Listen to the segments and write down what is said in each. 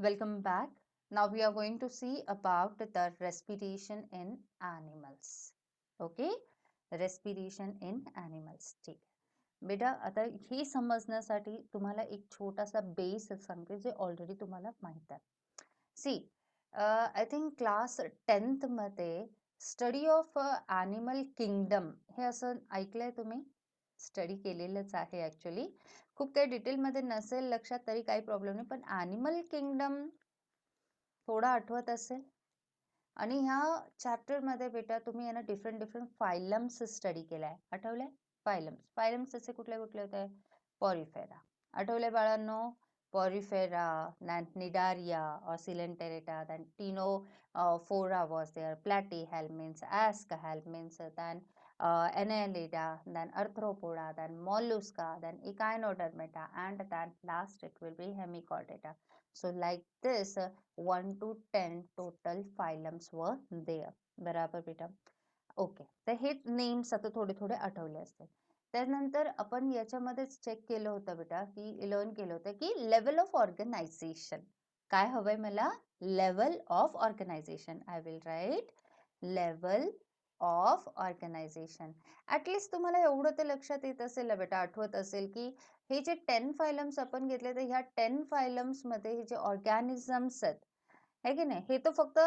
Welcome back. Now we are going to see about the respiration in animals. Okay, respiration in animals. ठीक आहे. बेटा आता हे समजण्यासाठी तुम्हाला एक छोटासा बेस सांगते जे ऑलरेडी तुम्हाला माहित आहे. C I think class 10th मध्ये स्टडी ऑफ ॲनिमल किंगडम हे असं ऐकलंय तुम्ही? स्टडी केलेलंच आहे ॲक्च्युअली. खूप काही डिटेलमध्ये नसेल लक्षात तरी काही प्रॉब्लेम नाही, पण ॲनिमल किंगडम थोडा आठवत असेल. आणि ह्या चॅप्टरमध्ये बेटा तुम्ही ना डिफरंट डिफरंट फायलम्स स्टडी केलाय. आठवलंय? फायलम्स असे कुठले कुठले होते? पॉरिफेरा. आठवलंय बाळांनो? पॉरिफेरा, Cnidaria or Coelenterata, then Tinophora was there, Platyhelminths, Aschelminths, then Annelida, then Arthropoda, then Mollusca, then Echinodermata, and then last it will be Hemichordata. So like this 1 to 10 total phylums were there. बराबर बेटा. Okay, तर हे names आता थोडे थोडे आठवले असतील. त्यानंतर आपण याच्यामध्येच चेक केलं होतं बेटा की लर्न केलं होतं की लेवल ऑफ ऑर्गनायझेशन काय हवंय मला? Level of organisation. I will write level of organisation. At least तुम्हाला एवढं तर लक्षात येत असेल ना बेटा, आठवत असेल की हे जे 10 फायलम्स आपण घेतले तर ह्या 10 फायलम्स मध्ये हे जे ऑर्गॅनिझम्स आहेत है की नाही, हे तर फक्त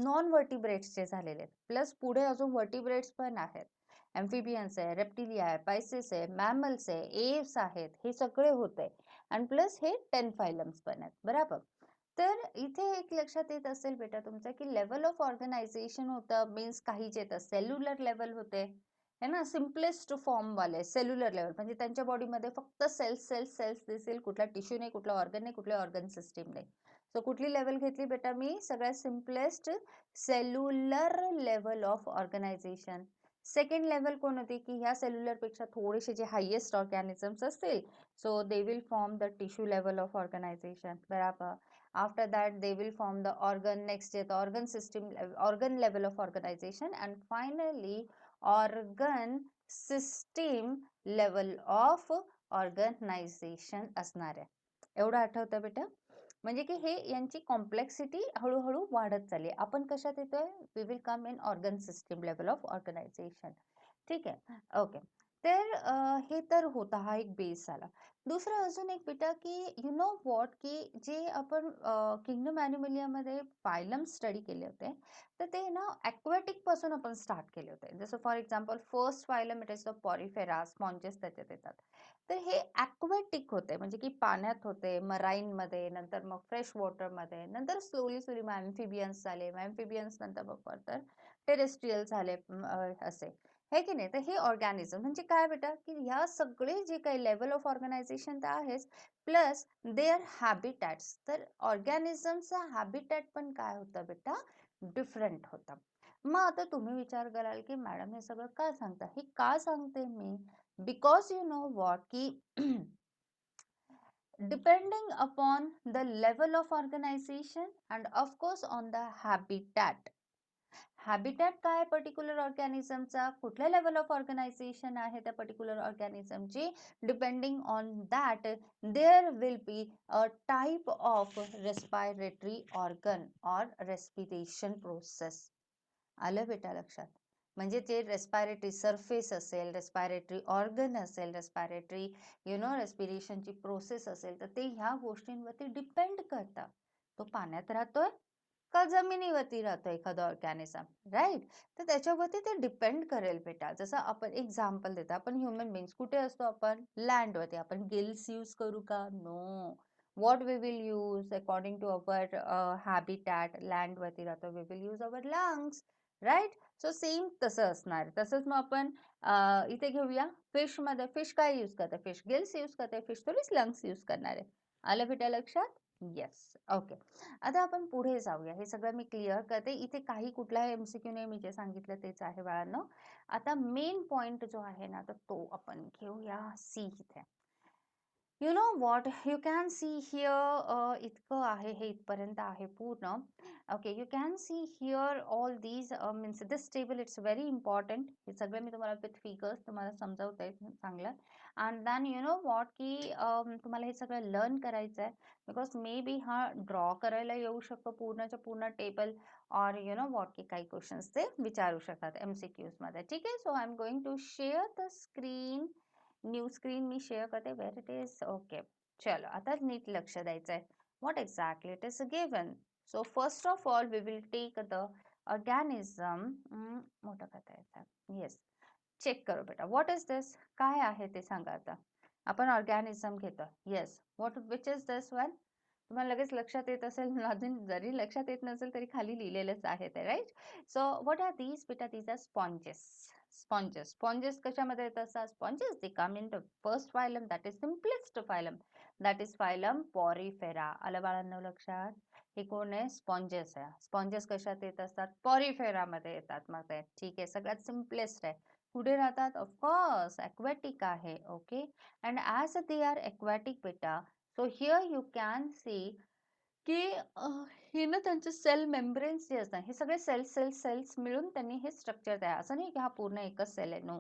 नॉन व्हर्टिब्रेट्सचे झालेले आहेत. प्लस पुढे अजून व्हर्टिब्रेट्स पण आहेत. एम्फिबियन्स आहे, रेप्टिलिया आहे, पायसेस आहे, मॅमल्स आहे, एव्स आहेत, हे सगळे होते. आणि प्लस हे 10 फायलम्स पण आहेत. बरोबर. तर इथे एक लक्षात येत असेल बेटा तुमचं की लेवल ऑफ ऑर्गनायझेशन होतं, मीन्स काही जे येतं सेल्युलर लेवल होते है ना, सिम्पलेस्ट फॉर्म वाले सेल्युलर लेवल, म्हणजे त्यांच्या बॉडीमध्ये फक्त सेल्स सेल्स सेल्स दिसेल, कुठला टिश्यू नाही, कुठला ऑर्गन नाही, कुठले ऑर्गन सिस्टीम नाही. सो कुठली लेवल घेतली बेटा मी? सगळ्यात simplest cellular level of organisation. Second level कोण होती की ह्या सेल्युलर पेक्षा थोडेसे जे हायेस्ट ऑर्गॅनिझम्स असतील, so they will form the tissue level of organisation. बराबर. After that they will form the organ, next the organ system, organ level of organization, and finally organ system level of organization असणार आहे. एवढं आठवतं बेटा? म्हणजे की हे यांची कॉम्प्लेक्सिटी हळूहळू वाढत चालली. आपण कशात येतोय? We will come in organ system level of organisation. ठीक आहे. ओके. तर हे तर होता, हा एक बेस झाला. दुसरं अजून एक बेटा की यू नो व्हॉट की जे आपण किंगडम ॲनिमलियामध्ये फायलम स्टडी केले होते, तर ते ना ॲक्वॅटिक पासून आपण स्टार्ट केले होते. जसं for example first phylum it is the porifera, sponges त्याच्यात येतात. तर हे ॲक्वॅटिक होते, म्हणजे की पाण्यात होते, मराईनमध्ये, नंतर मग फ्रेश वॉटरमध्ये, नंतर स्लोली स्लोली मॅम्फिबियन्स झाले, मॅम्फिबियन्स नंतर मग फर्दर टेरेस्ट्रियल झाले असे, हे की नाही. तर हे ऑर्गॅनिझम म्हणजे काय बेटा की ह्या सगळे जे काही लेवल ऑफ ऑर्गनायझेशन तर आहेच, प्लस देअर हॅबिटॅट्स. तर ऑर्गॅनिझमचा हॅबिटॅट पण काय होतं बेटा? डिफरंट होतं. मग आता तुम्ही विचार कराल की मॅडम हे सगळं का सांगता? हे का सांगते मी? बिकॉज यू नो व्हॉट की depending upon the level of organization and of course on the habitat. Habitat काय पर्टिक्युलर ऑर्गॅनिझमचा, कुठल्या लेवल ऑफ ऑर्गनायझेशन आहे त्या पर्टिक्युलर ऑर्गॅनिझमची, depending on that there will be a type of respiratory organ or respiration process. आलं बेटा लक्षात? म्हणजे ते रेस्पायरेटरी सरफेस असेल, रेस्पायरेटरी ऑर्गन असेल, रेस्पायरेटरी रेस्पिरेशनची प्रोसेस असेल, तर ते ह्या गोष्टींवरती डिपेंड करतं. तो पाण्यात राहतोय का जमिनीवरती राहतो एखादं ऑर्गॅनिझम, राईट? तर त्याच्यावरती ते डिपेंड करेल बेटा. जसं आपण एक्झाम्पल देतो, आपण ह्युमन बीइंग्स कुठे असतो? आपण लँडवरती. आपण गिल्स यूज करू का? No. what we will use according to our habitat, land वरती राहतो, we will use our lungs, right? So same तसं असणार. तसंच मग आपण इथे घेऊया फिश मध्ये. फिश काय यूज करते? फिश गिल्स यूज करते, फिश थोडीच लंग्स यूज करणार आहे. आलं बेटा लक्षात? येस. ओके. आता आपण पुढे जाऊया. हे सगळं मी क्लिअर करते. इथे काही कुठलाही एमसीक्यू नाही, मी जे सांगितलं तेच आहे बाळांनो. आता मेन पॉइंट जो आहे ना, तर तो आपण घेऊया सी इथे. You know what? You can see here इतकं आहे हे इथपर्यंत आहे पूर्ण. Okay, you can see here all these means this table it's very important. हे सगळे मी तुम्हाला with figures तुम्हाला समजावते चांगलं. And then you know what की तुम्हाला हे सगळं लर्न करायचं आहे because maybe हा ड्रॉ करायला येऊ शकतो पूर्णच्या पूर्ण टेबल और you know what की काही क्वेश्चन्स ते विचारू शकतात MCQs मध्ये. ठीक आहे. So I'm going to share the screen. New screen me share करते वेर इट इज ओके. चलो आता नीट लक्ष द्यायचं आहे. What exactly it is given. So first of all we will take the organism. मोठं करता येतं. येस, चेक करू बेटा. What is this? काय आहे ते सांगा आता. आपण ऑर्गॅनिझम घेतो. Yes, what which is this one? तुम्हाला लगेच लक्षात येत असेल, अजून जरी लक्षात येत नसेल तरी खाली लिहिलेलंच आहे ते, right? So what are these बेटा? These are sponges. स्पॉन्जेस कशामध्ये येत असतात? Sponges they come in the first phylum, that is simplest phylum, that is phylum porifera. आलं बाळांनो लक्षात? हे कोण आहे? स्पॉन्जेस आहे. स्पॉन्जेस कशात येत असतात? पॉरिफेरा मध्ये येतात. मग ते ठीक आहे, सगळ्यात सिम्पलेस्ट आहे. कुठे राहतात? ऑफकोर्स ॲक्वॅटिक आहे. Okay, and as they are aquatic बेटा, so here you can see की हे ना त्यांचे सेल मेम्ब्रेन्स जे असतात, हे सगळे सेल्स मिळून त्यांनी हे स्ट्रक्चर तयार, असं नाही की हा पूर्ण एकच सेल आहे. नो,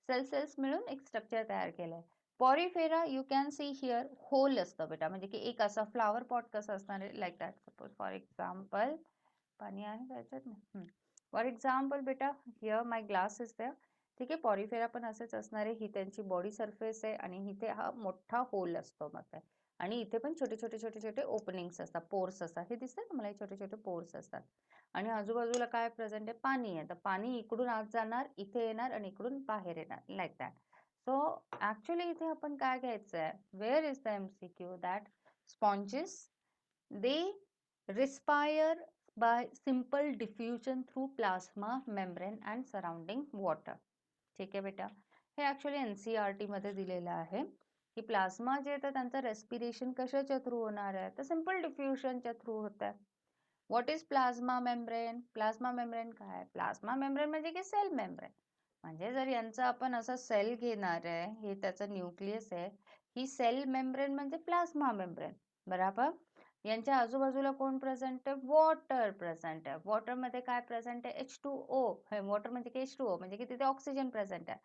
सेल्स मिळून एक स्ट्रक्चर तयार केलंय. Porifera you can see here hole असतं बेटा, म्हणजे की एक असा फ्लावर पॉट कसं असणार आहे, like that. Suppose for example, पाणी आहे त्याच्यात ना. फॉर एक्झाम्पल बेटा, here my glass is there. ठीक आहे, पॉरिफेरा पण असेच असणार आहे. ही त्यांची बॉडी सरफेस आहे आणि इथे हा मोठा होल असतो. मग काय, आणि इथे पण छोटे छोटे छोटे छोटे ओपनिंग्स असतात, पोर्स असतात. हे दिसतात तुम्हाला, हे छोटे छोटे पोर्स असतात. आणि आजूबाजूला काय प्रेझेंट आहे? पाणी आहे. तर पाणी इकडून आत जाणार, इथे येणार आणि इकडून बाहेर येणार, लाईक दॅट. सो ऍक्च्युली इथे आपण काय घ्यायचं आहे? Where is the MCQ? That sponges they respire by simple diffusion through plasma membrane and surrounding water. ठीक आहे बेटा, हे ऍक्च्युली NCERT मध्ये दिलेलं आहे की प्लाझ्मा जे येतं त्यांचं रेस्पिरेशन कशाच्या थ्रू होणार आहे? तर सिंपल डिफ्युजनच्या थ्रू होत आहे. What is plasma membrane? Plasma membrane काय? प्लाझ्मा मेम्ब्रेन म्हणजे की सेल मेम्ब्रेन. म्हणजे जर यांचं आपण असं सेल घेणार आहे, हे त्याचं न्यूक्लियस आहे, ही सेल मेम्ब्रेन म्हणजे प्लाझ्मा मेम्ब्रेन. बरोबर. यांच्या आजूबाजूला कोण प्रेझेंट आहे? वॉटर प्रेझेंट आहे. वॉटर मध्ये काय प्रेझेंट आहे? H2O. वॉटर म्हणजे की H2O, म्हणजे की तिथे ऑक्सिजन प्रेझेंट आहे.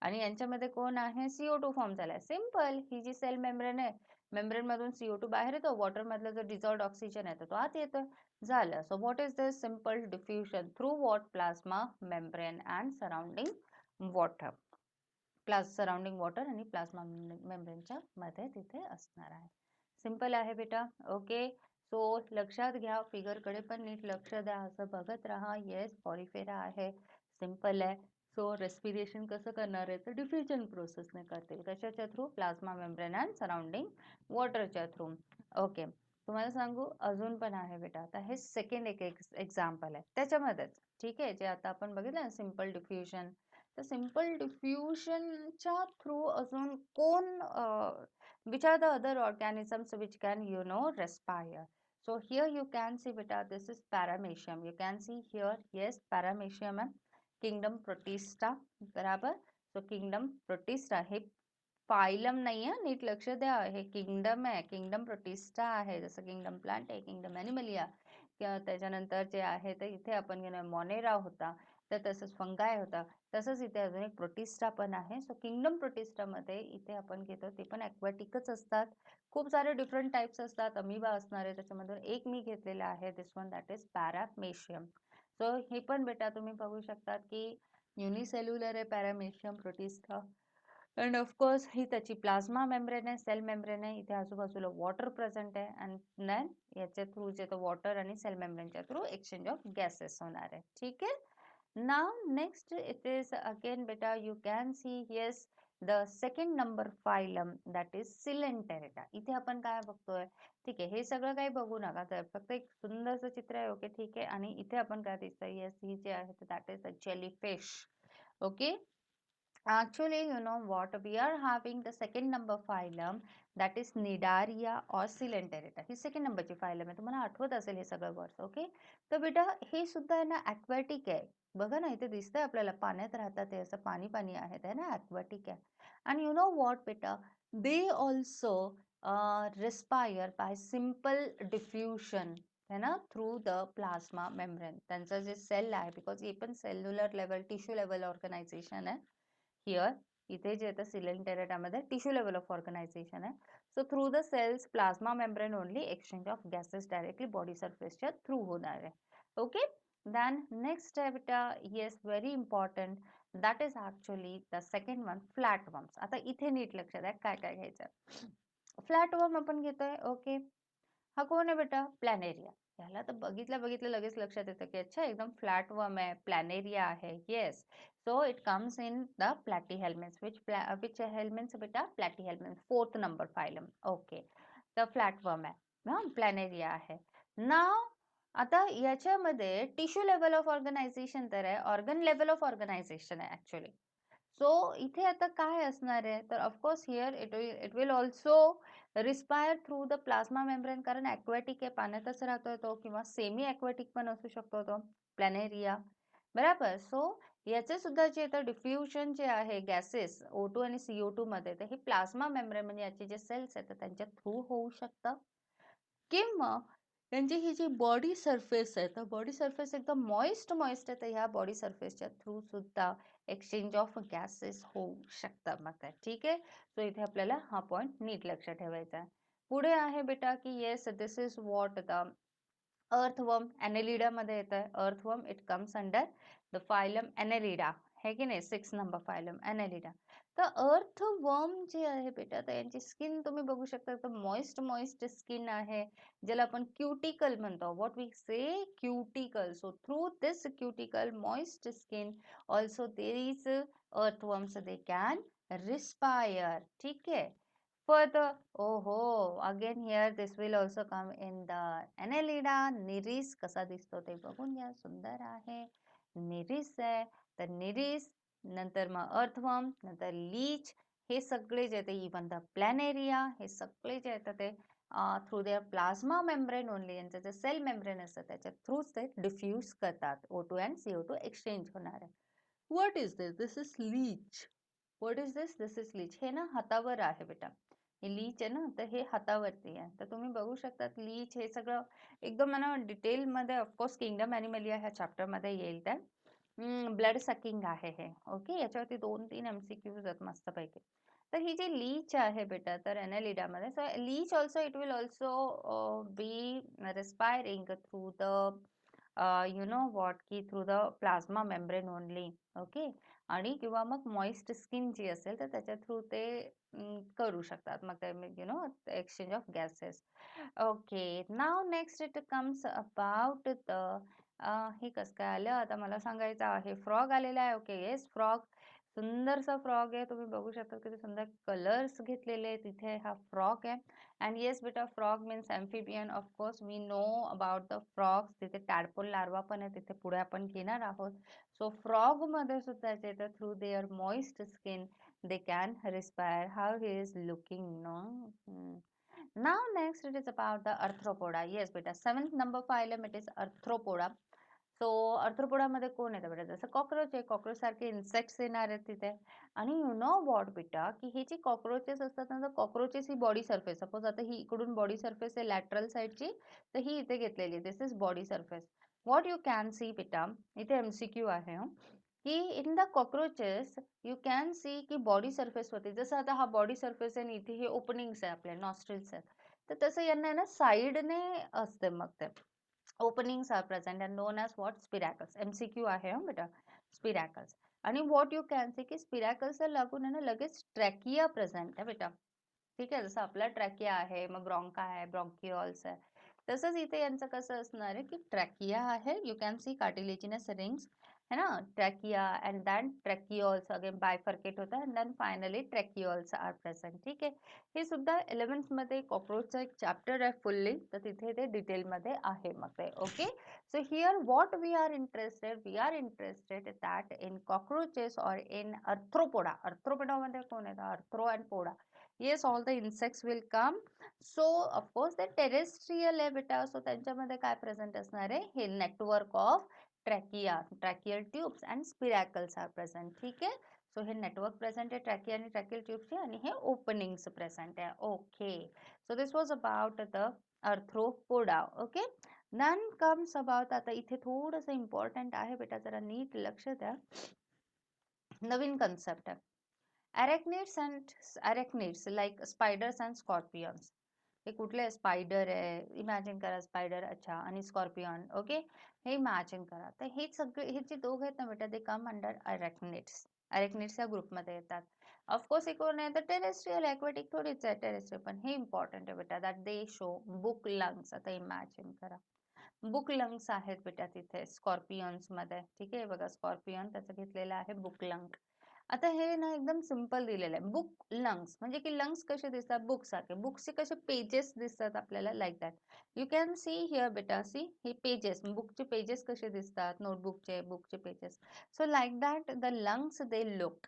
आणि यांच्यामध्ये कोण आहे? CO2 फॉर्म झालाय. सिंपल. ही जी सेल मेम्ब्रेन आहे, मेम्ब्रेन मधून CO2 बाहेर येतो, वॉटर मधलं जो डिझॉल्व्ड ऑक्सिजन आहे तो आत येतो. झालं. So what is this? Simple diffusion through what? Plasma membrane and surrounding water. Surrounding water आणि प्लाझ्मा मेम्ब्रेनच्या मध्ये तिथे असणार आहे. सिंपल आहे बेटा. ओके, सो लक्षात घ्या, फिगर कडे पण नीट लक्ष द्या, असं बघत राहा. येस, पॉरिफेरा आहे, सिंपल आहे. सो रेस्पिरेशन कसं करणार आहे? तर डिफ्युजन प्रोसेसने करतील. कशाच्या through? Plasma membrane and surrounding वॉटरच्या थ्रू. ओके, तुम्हाला सांगू अजून पण आहे बेटा. आता हे सेकंड एक एक्झाम्पल आहे त्याच्यामध्येच. ठीक आहे, जे आता आपण बघितलं ना सिंपल डिफ्युजन, तर सिंपल डिफ्युजनच्या थ्रू अजून कोण which are the other organisms which can respire? So here you can see beta, this is paramecium. You can see here, yes, paramecium है, kingdom protista. बराबर. So kingdom protista हे phylum नाही आहे, नीट लक्ष द्या. हे किंगडम आहे, किंगडम प्रोटिस्टा आहे. जसं किंगडम प्लांट आहे, किंगडम ॲनिमलिया. त्याच्यानंतर जे आहे तर इथे आपण मॉनेरा होता, तर तसंच फंगाय होता. तसंच इथे अजून एक प्रोटिस्टा पण आहे. सो किंगडम प्रोटिस्टा मध्ये इथे आपण घेतो ते पण ॲक्वॅटिकच असतात. खूप सारे डिफरंट टाइप्स असतात. अमिबा असणार आहे त्याच्यामधून एक मी घेतलेला आहे, this one, that is paramecium. So हे पण बेटा तुम्ही बघू शकतात की युनिसेल्युलर आहे पॅरामेशियम प्रोटिस्टा. अँड ऑफकोर्स ही त्याची प्लाझ्मा मेम्ब्रेन आहे, सेल मेम्ब्रेन आहे. इथे आजूबाजूला वॉटर प्रेझेंट आहे अँड देन याच्या थ्रू जे वॉटर आणि सेल मेम्ब्रेनच्या थ्रू एक्सचेंज ऑफ गॅसेस होणार आहे. ठीक आहे. Now next it is again beta, you can see yes, the second number phylum, that is Coelenterata. इथे आपण काय बघतोय? ठीक आहे, हे सगळं काही बघू नका, तर फक्त एक सुंदरसं चित्र आहे. ओके, ठीक आहे. आणि इथे आपण काय दिसतंय? येस, ही जे आहे that is a jellyfish. Okay, actually you know what, we are having the second number phylum, that is Cnidaria or Coelenterata. He second नंबरची फायलम आहे. तुम्हाला आठवत असेल हे सगळं वर्ड्स. ओके, तर बेटा हे सुद्धा आहे ना ॲक्वॅटिक आहे. बघा ना, इथे दिसतंय आपल्याला पाण्यात राहतात, ते असं पाणी पाणी आहे ना, ॲक्वॅटिक आहे. आणि यू नो व्हॉट बेटा, they also respire by simple diffusion, है ना, through the plasma membrane. त्यांचं जे सेल आहे, बिकॉज हे पण cellular level tissue level organization आहे. हिअर इथे जे येतं सिलेंटेरेटामध्ये टिश्यू लेवल ऑफ ऑर्गनायझेशन आहे. So through the cells plasma membrane only exchange of gases directly body सरफेसच्या थ्रू होणार आहे. ओके, then next आहे बेटा, yes very important, that is actually the second one, flat worms. आता इथे नीट लक्षात आहे काय काय घ्यायचं. फ्लॅट वर्म आपण घेतोय. ओके, हा कोण आहे बेटा? प्लॅनेरिया. याला तर बघितलं बघितलं लगेच लक्षात येतं की अच्छा एकदम फ्लॅट वर्म आहे, प्लॅनेरिया आहे. Yes, so it comes in the platyhelminthes. Which helminthes बेटा? Platyhelminthes, 4th number phylum. Okay, तर फ्लॅट वर्म आहे ना, प्लॅनेरिया आहे ना. आता याच्यामध्ये टिश्यू लेवल ऑफ ऑर्गनायझेशन तर आहे, ऑर्गन लेवल ऑफ ऑर्गनायझेशन आहे ऍक्च्युअली. सो इथे आता काय असणार आहे, तर of course here it will also respire through the plasma membrane, कारण ॲक्वॅटिक आहे, पाण्यातच राहतोय तो, किंवा सेमी ॲक्वॅटिक पण असू शकतो तो प्लॅनेरिया. बरोबर. सो याचे सुद्धा जे तर डिफ्युजन जे आहे गॅसेस O2 आणि CO2 मध्ये, तर हे प्लाझ्मा मेम्ब्रेन म्हणजे याचे जे सेल्स आहेत त्यांच्या थ्रू होऊ शकतं, किंवा त्यांची ही जी बॉडी सरफेस आहे, तर बॉडी सरफेस एकदम मॉइस्ट आहे, तर ह्या बॉडी सरफेसच्या थ्रू सुद्धा एक्सचेंज ऑफ गॅसेस होऊ शकतात मग काय. ठीक आहे, सो इथे आपल्याला हा पॉइंट नीट लक्षात ठेवायचा आहे. पुढे आहे बेटा की yes, this is what the earthworm. Annelida मध्ये येत आहे earthworm. It comes under the phylum annelida, है की नाही, 6 नंबर फायलम ॲनेलिडा. तर अर्थवर्म जे आहे बेटा, तर यांची स्किन तुम्ही बघू शकता, तर मॉइस्ट स्किन आहे, ज्याला आपण क्युटिकल म्हणतो. What we say, cuticle. So through this cuticle moist skin also there is earthworms, they can respire. ठीक आहे. Further, oh, again here this will also come in the Annelida. निरीस कसा दिसतो ते बघून घ्या, सुंदर आहे. निरीस आहे, तर निरीस नंतर मग अर्थवर्म, नंतर लीच, हे सगळे जे ते इवन द प्लॅनेरिया, हे सगळे जे येतात ते through their plasma membrane only, यांचं जे सेल मेम्ब्रेन असतं त्याच्या थ्रूच ते डिफ्यूज करतात. O2 अँड CO2 एक्सचेंज होणार आहे. What is this? This is leech. What is this? This is leech. हे ना हातावर आहे बेटा, हे लीच आहे ना, तर हे हातावरती आहे. तर तुम्ही बघू शकतात लीच, हे सगळं एकदम ना डिटेलमध्ये ऑफकोर्स किंगडम ॲनिमलिया ह्या चॅप्टरमध्ये येईल. त्या ब्लड सकिंग आहे हे. ओके, याच्यावरती 2-3 MCQs आहेत मस्तपैकी. तर ही जी लीच आहे बेटा, तर ॲनेलिडामध्ये, so leech also it will also be respiring through the you know what, की through the plasma membrane only. Okay, आणि किंवा मग मॉइस्ट स्किन जी असेल तर त्याच्या थ्रू ते करू शकतात मग ते, you know, exchange of gases. Okay, now next it comes about the हे कसं काय आलं आता मला सांगायचं आहे. फ्रॉग आलेला आहे. Okay, yes, frog. सुंदरसा फ्रॉग आहे, तुम्ही बघू शकता किती सुंदर कलर्स घेतलेले आहेत इथे. हा फ्रॉग आहे. अँड येस बेटा, frog means amphibian. Of course we know about the frogs. तिथे टॅडपोल लार्वा पण आहे, तिथे पुढे आपण घेणार आहोत. सो फ्रॉग मध्ये सुद्धा जे तर through their moist skin they can respire. How he is looking, no? Now next it is about the arthropoda. Yes बेटा, 7th number phylum it is arthropoda. So arthropoda मध्ये कोण येतं बेटा? जसं कॉक्रोच आहे, कॉक्रोच सारखे इन्सेक्ट्स येणार आहेत तिथे. आणि यू नो वॉट बेटा, की हे जे कॉक्रोचेस असतात ना, तर कॉक्रोचेस ही बॉडी सरफेस, सपोज आता ही इकडून बॉडी सरफेस आहे लॅटरल साईडची, तर ही इथे घेतलेली, this is body surface. What you can see बेटा, इथे MCQ आहे की in the cockroaches you can see की बॉडी सरफेस होती, जसं आता हा बॉडी सरफेस आहे आणि इथे हे ओपनिंग्स आहे आपल्या नॉस्ट्रिल्स आहेत, तर तसं यांना ना साईडने असते मग ते openings are present and known as what, spiracles. MCQ आहे बेटा, स्पिरॅकल्स. आणि व्हॉट यू कॅन सी की स्पिरॅकल्सला लागून आहे ना लगेच ट्रॅकिया प्रेझेंट आहे बेटा. ठीक आहे, जसं आपला ट्रॅकिया आहे, मग ब्रॉन्का आहे, ब्रॉन्किओल्स आहे, तसंच इथे यांचं कसं असणार आहे की ट्रॅकिया आहे, you can see cartilaginous rings है ना, trachea and then tracheoles again bifurcate होतं and then finally tracheoles are present. ठीक आहे, हे सुद्धा 11th मध्ये कॉक्रोचचं एक चॅप्टर आहे फुल्ली, तर तिथे ते डिटेलमध्ये आहे मग ते. Okay, so here what we are interested that in cockroaches or in arthropoda. Arthropoda मध्ये कोण येतं? Arthro and poda. Yes, all the insects will come. So of course ते टेरेस्ट्रियल आहे बेटा, सो त्यांच्यामध्ये काय प्रेझेंट असणार आहे? हे network of trachea, tracheal tubes and spiracles are present. ठीक आहे, सो हे नेटवर्क प्रेझेंट आहे ट्रॅकी आणि ट्रॅकियल ट्यूबचे आणि हे ओपनिंग्स प्रेझेंट आहे. Okay, so this was about the Arthropoda. Okay, then comes about, आता इथे थोडंसं इम्पॉर्टंट आहे बेटा, जरा नीट लक्ष द्या. नवीन कन्सेप्ट आहे. अरेक्निड्स लाईक स्पायडर्स अँड स्कॉर्पियन्स. हे कुठले? स्पायडर आहे, इमॅजिन करा स्पायडर, अच्छा, आणि स्कॉर्पियन. ओके, हे इमॅजिन करा. तर हे सगळे, हे जे दोघं आहेत ना बेटा, ते कम अंडर अरेक्निड्स. अरेक्निड्स या ग्रुपमध्ये येतात. ऑफकोर्स हे कोण आहे? तर टेरेस्ट्रियल, ॲक्वेटिक थोडीच आहे टेरेस्ट्रियल, पण हे इम्पॉर्टंट आहे बेटा, that they show book lungs. आता इमॅजिन करा बुक लंग्स आहेत बेटा तिथे स्कॉर्पियन्स मध्ये. ठीक आहे, बघा स्कॉर्पियन त्याचं घेतलेलं आहे बुक लंग. आता हे ना एकदम सिंपल दिलेलं आहे. बुक लंग्स म्हणजे की लंग्स कसे दिसतात? बुक सारखे. बुकचे कसे पेजेस दिसतात आपल्याला, like that you can see here बेटा. सी हे पेजेस, बुकचे पेजेस कसे दिसतात, नोटबुकचे बुकचे pages. So like that the lungs they look,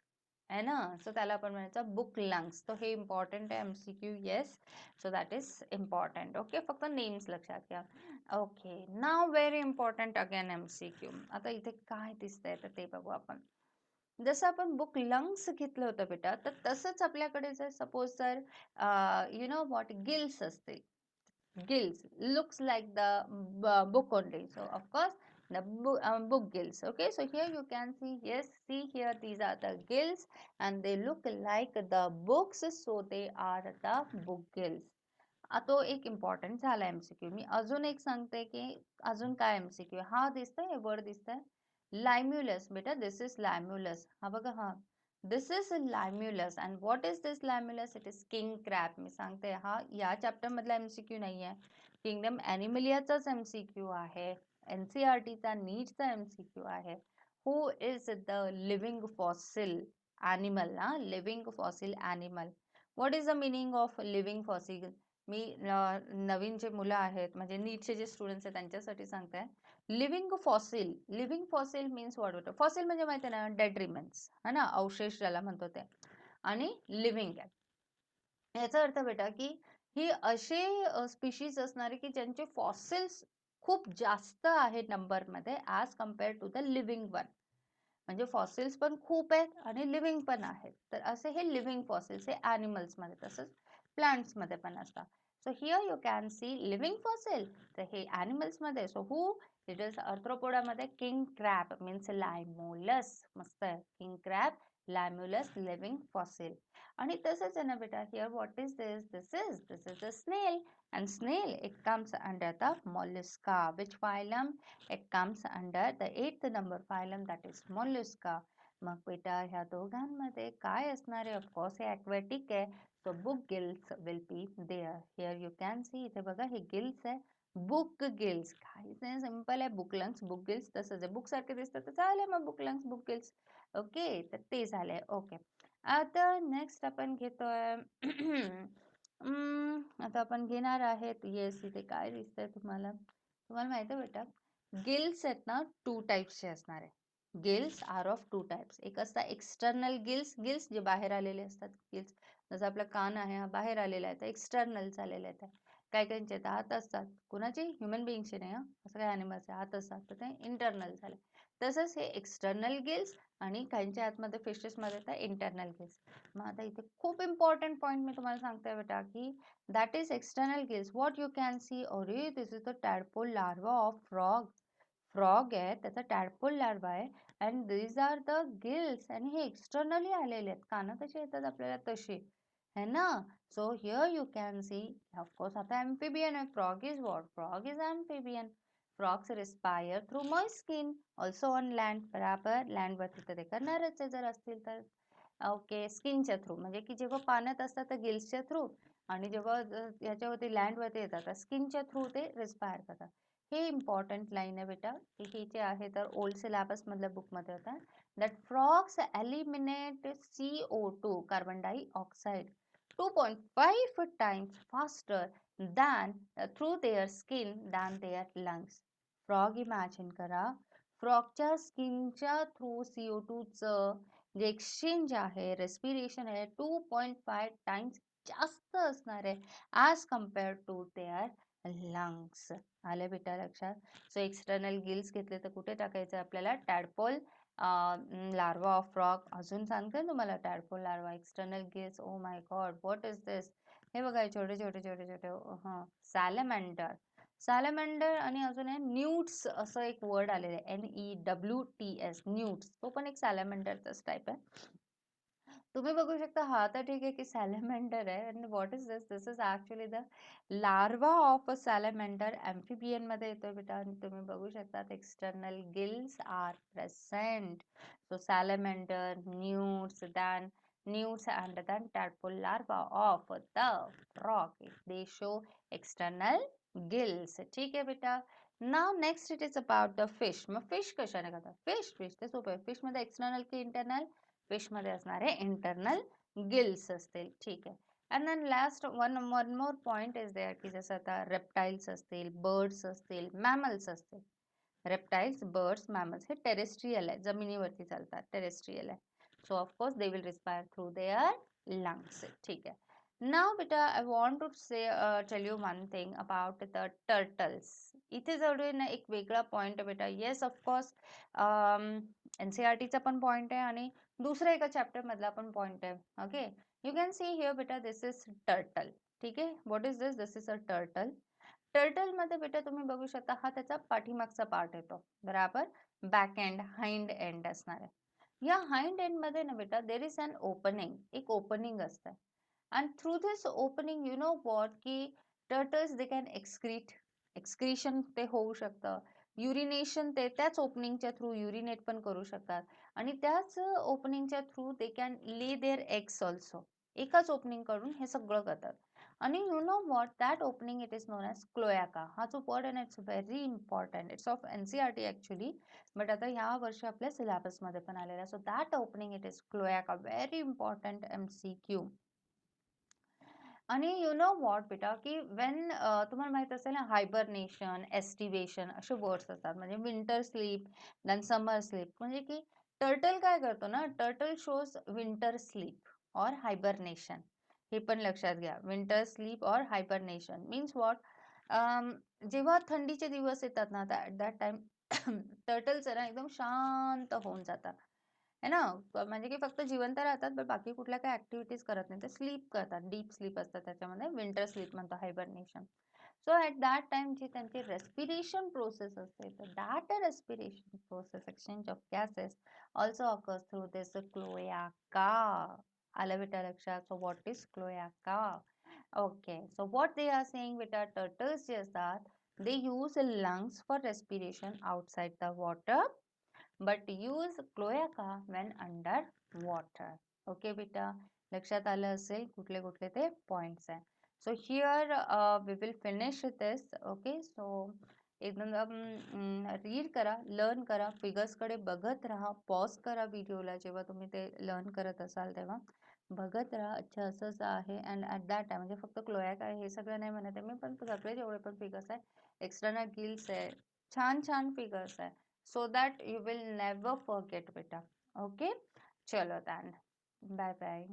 है ना. सो त्याला आपण म्हणायचं बुक लंग्स. तो हे इम्पॉर्टंट आहे MCQ. Yes, so that is important. Okay, फक्त नेम्स लक्षात घ्या. ओके, नाव व्हेरी इम्पॉर्टंट अगेन MCQ. आता इथे काय दिसतंय तर ते बघू आपण. जसं आपण बुक लंग्स घेतलं होतं बेटा, तर तसंच आपल्याकडे जर सपोज जर यु नो वॉट गिल्स असते. Gills looks like the book only. So of course the book gills. Okay, so here you can see, yes, see here, these are the gills and they look like the books, so they are the book gills. तो एक important झाला MCQ. मी अजून एक सांगते की अजून काय MCQ. हा दिसतंय, हे वर्ड दिसतंय लायम्युलस. बेटा दिस इज लायम्युलस. हा बघा, हा this is limulus. And what is this limulus? It is king crab. मी सांगते, हा या चॅप्टर मधला MCQ नाही आहे, किंगडम ॲनिमलियाचाच MCQ आहे, NCERTचा नीटचा MCQ आहे. Who is the living fossil animal? ना, living fossil animal. What is the meaning of living fossil? मी नवीन जे मुलं आहेत, म्हणजे नीटचे जे स्टुडंट्स आहेत त्यांच्यासाठी सांगते. Living fossil, living fossil means what बेटा? फॉसिल म्हणजे माहिती आहे ना, डेड रिमेन्स, है ना, अवशेष ज्याला म्हणतो ते. आणि लिव्हिंग आहे याचा अर्थ बेटा की ही असे स्पीशीज असणारे की ज्यांचे फॉसिल्स खूप जास्त आहे नंबरमध्ये as compare to the living one. म्हणजे फॉसिल्स पण खूप आहेत आणि लिव्हिंग पण आहेत. तर असे हे लिव्हिंग फॉसिल्स हे ॲनिमल्समध्ये, तसंच प्लांट्समध्ये पण असतात. So here you can see living fossil, तर हे ॲनिमल्समध्ये. So who? इट इज अर्थ्रोपोडामध्ये किंग क्रॅब मीन्स लायमोलस. मस्त आहे, king crab, limulus, living fossil. आणि तसंच आहे ना बेटा, here what is this? This is a snail. And snail, it comes under the mollusca. Which phylum? It comes under the 8th number phylum, that is mollusca. मग बेटा ह्या दोघांमध्ये काय असणार आहे? ऑफकोर्स हे aquatic आहे. So book gills will be there. Here you can see, इथे बघा हे गिल्स आहे, बुक गिल्स. काहीच नाही, सिंपल आहे. बुक लंग्स, बुक गिल्स तसंच आहे. बुक सारखे दिसतात तर झाले मग book lungs, book gills. Okay, तर ते झालंय. ओके, आता नेक्स्ट आपण घेतोय आता आपण घेणार आहेत. येस, इथे काय दिसतंय तुम्हाला? तुम्हाला माहिती आहे बेटा, गिल्स आहेत ना, 2 टाईप्सचे असणार आहे. Gills are of 2 types. एक असतात एक्सटर्नल गिल्स, गिल्स जे बाहेर आलेले असतात गिल्स. जसं आपला कान आहे, हा बाहेर आलेला आहे, तर एक्सटर्नल झालेले आहेत. काही काहींचे हात असतात, कुणाचे? ह्युमन बिंगचे नाही, असं काही ॲनिमल्सचे हात असतात, तर ते इंटरनल झाले. तसंच हे एक्सटर्नल गिल्स आणि काहींच्या आतमध्ये फिशेसमध्ये तर इंटरनल गिल्स. मग आता इथे खूप इम्पॉर्टंट पॉईंट मी तुम्हाला सांगते बेटा की that is external gills. What you can see? अरे this is the tadpole larva of frog. Frog आहे, त्याचा टॅडपोल लार्वा आहे. And these are the gills. आणि हे एक्सटर्नली आलेले आहेत. कानं कशी येतात आपल्याला तशी, है ना. So here you can C, of course आता एम्फिबियन आहे. Frog is what? Frog is amphibian. Frogs respire through moist skin also on land. बराबर, लँडवरती तर ते करणारच आहे जर असतील तर. ओके, स्किनच्या थ्रू, म्हणजे की जेव्हा पाण्यात असतात तर गिल्सच्या थ्रू, आणि जेव्हा याच्यावरती लँडवरती येतात तर स्किनच्या थ्रू ते रिस्पायर करतात. हे इम्पॉर्टंट लाईन आहे बेटा, की हे जे आहे तर ओल्ड सिलेबस मधल्या बुकमध्ये होता. That frogs eliminate CO2 carbon dioxide 2.5 times faster than through their skin than their lungs. Frog imagine करा, फ्रॉगच्या स्किनच्या थ्रू CO2 चं जे एक्सचेंज आहे, रेस्पिरेशन आहे, 2.5 टाइम्स जास्त असणार आहे as compare to their lungs. आले बेटा लक्षात. सो एक्सटर्नल गिल्स घेतले तर कुठे टाकायचं आपल्याला? Tadpole larva of frog. अजून सांगते तुम्हाला tadpole larva, external gills. Oh my god, what is this? हे बघा छोटे छोटे छोटे छोटे. हां, सॅलमेंडर. सॅलमेंडर आणि अजून आहे न्यूट्स असं एक वर्ड आलेलं आहे, NEWTS, न्यूट्स. तो पण एक सॅलमेंडरचाच टाईप आहे. तुम्ही बघू शकता, हा तर ठीक आहे की सॅलमेंडर आहे. And what is this? This is actually the larva of a salamander. Amphibian मध्ये येतोय बेटा. आणि तुम्ही बघू शकता external gills are present. So salamander, newts, then newts and then tadpole larva of the frog. They show external gills. ठीक आहे बेटा. Now next it is about the fish. मग फिश कशाने खातात? फिश ते सोपं आहे. फिश मध्ये एक्सटर्नल की इंटरनल? फिश मध्ये असणारे इंटरनल गिल्स असतील. ठीक आहे. And then last one more point is there की जसं आता रेप्टाइल्स असतील, बर्ड्स असतील, मॅमल्स असतील. रेप्टाइल्स, बर्ड्स, मॅमल्स हे टेरेस्ट्रियल आहे, जमिनीवरती चालतात, टेरेस्ट्रियल आहे. So of course they will respire through their lungs. ठीक आहे. नाव बेटा I want to say tell you one thing about the turtles. इथे जवळ ना एक वेगळा पॉइंट आहे बेटा. येस ऑफकोर्स NCERTचा पण पॉइंट आहे आणि दुसऱ्या एका चॅप्टर मधला पण पॉइंट आहे. Okay, you can see here बेटा दिस इज टर्टल. ठीक आहे. What is this? This is a turtle. Turtle मध्ये बेटा तुम्ही बघू शकता हा त्याचा पाठीमागचा पार्ट येतो, बरोबर. बॅक एंड, हाइंड एंड असणार आहे. या हाइंड एंड मध्ये ना बेटा देर इज अन ओपनिंग, एक ओपनिंग असतं. and through this opening you know what की turtles they can excrete, excretion ते होऊ शकतं. युरिनेशन ते त्याच ओपनिंगच्या थ्रू युरिनेट पण करू शकतात. आणि त्याच ओपनिंगच्या through they can lay their eggs also. एकाच ओपनिंग कडून हे सगळं करतात. आणि you know what that opening it is known as cloaca. हा जो वर्ड आहे ना it's very important. It's of NCERT actually, but आता ह्या वर्षी आपल्या सिलेबसमध्ये पण आलेला. So that opening it is cloaca. Very important MCQ. आणि यू नो वॉट बेटा की वेन तुम्हाला माहित असेल ना हायबरनेशन, एस्टिवेशन असे वर्ड्स असतात. म्हणजे विंटर स्लीप, देन समर स्लीप. म्हणजे की टर्टल काय करतो ना, टर्टल शोज विंटर स्लीप और हायबरनेशन. हे पण लक्षात घ्या. विंटर स्लीप और हायबरनेशन मीन्स वॉट, जेव्हा थंडीचे दिवस येतात ना ॲट दॅट टाइम टर्टल्स ना एकदम शांत होऊन जातात है ना. म्हणजे की फक्त जिवंत राहतात पण बाकी कुठल्या काही ऍक्टिव्हिटीज करत नाही. ते स्लीप करतात, डीप स्लीप असतात त्याच्यामध्ये. विंटर स्लीप म्हणतो, hibernation. So at that time जी त्यांची रेस्पिरेशन प्रोसेस असते, तर that respiration process, exchange of gases also occurs through this cloaca. आलं बेटा लक्षात? So what is cloaca? Okay, so what they are saying बेटा, टर्टल्स जे असतात they use lungs for respiration outside the water but use cloaca when under water. Okay बेटा, लक्षात आलं असेल कुठले कुठले ते पॉइंट्स आहे. So here we will finish this. Okay, so एकदम रीड करा, लर्न करा, फिगर्सकडे बघत राहा, पॉज करा व्हिडिओला जेव्हा तुम्ही ते लर्न करत असाल तेव्हा. बघत राहा, अच्छा असं असं आहे. अँड ॲट दॅट टाइम म्हणजे फक्त क्लोयाक आहे हे सगळं नाही म्हणत आहे मी, पण सगळे जेवढे पण फिगर्स आहे, एक्सटर्नल गिल्स आहे, छान छान फिगर्स आहे. so that you will never forget beta. Okay, chalo then, bye bye.